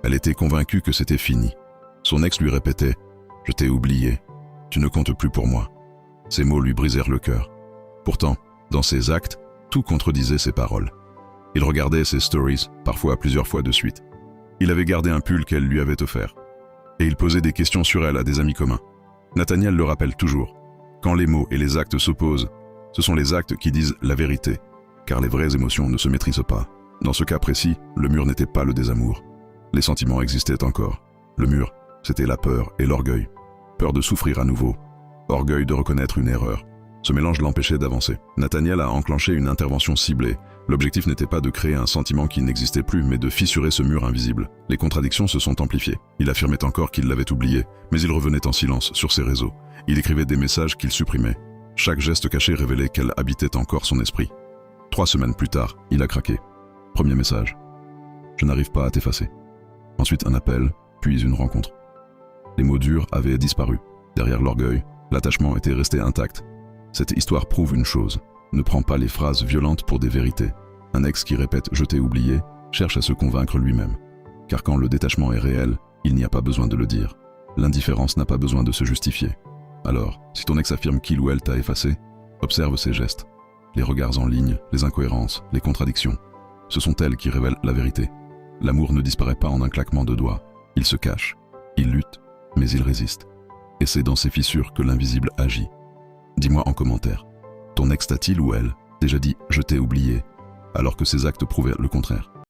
Elle était convaincue que c'était fini. Son ex lui répétait « Je t'ai oublié, tu ne comptes plus pour moi ». Ces mots lui brisèrent le cœur. Pourtant, dans ses actes, tout contredisait ses paroles. Il regardait ses stories, parfois plusieurs fois de suite. Il avait gardé un pull qu'elle lui avait offert. Et il posait des questions sur elle à des amis communs. Nathaniel le rappelle toujours. Quand les mots et les actes s'opposent, ce sont les actes qui disent la vérité, car les vraies émotions ne se maîtrisent pas. Dans ce cas précis, le mur n'était pas le désamour. Les sentiments existaient encore. Le mur, c'était la peur et l'orgueil. Peur de souffrir à nouveau. Orgueil de reconnaître une erreur. Ce mélange l'empêchait d'avancer. Nathaniel a enclenché une intervention ciblée. L'objectif n'était pas de créer un sentiment qui n'existait plus, mais de fissurer ce mur invisible. Les contradictions se sont amplifiées. Il affirmait encore qu'il l'avait oublié, mais il revenait en silence sur ses réseaux. Il écrivait des messages qu'il supprimait. Chaque geste caché révélait qu'elle habitait encore son esprit. 3 semaines plus tard, il a craqué. Premier message. Je n'arrive pas à t'effacer. Ensuite un appel, puis une rencontre. Les mots durs avaient disparu. Derrière l'orgueil, l'attachement était resté intact. Cette histoire prouve une chose. Ne prends pas les phrases violentes pour des vérités. Un ex qui répète « je t'ai oublié » cherche à se convaincre lui-même. Car quand le détachement est réel, il n'y a pas besoin de le dire. L'indifférence n'a pas besoin de se justifier. Alors, si ton ex affirme qu'il ou elle t'a effacé, observe ses gestes. Les regards en ligne, les incohérences, les contradictions. Ce sont elles qui révèlent la vérité. L'amour ne disparaît pas en un claquement de doigts. Il se cache, il lutte, mais il résiste. Et c'est dans ces fissures que l'invisible agit. Dis-moi en commentaire, ton ex t'a-t-il ou elle déjà dit « je t'ai oublié » alors que ses actes prouvaient le contraire?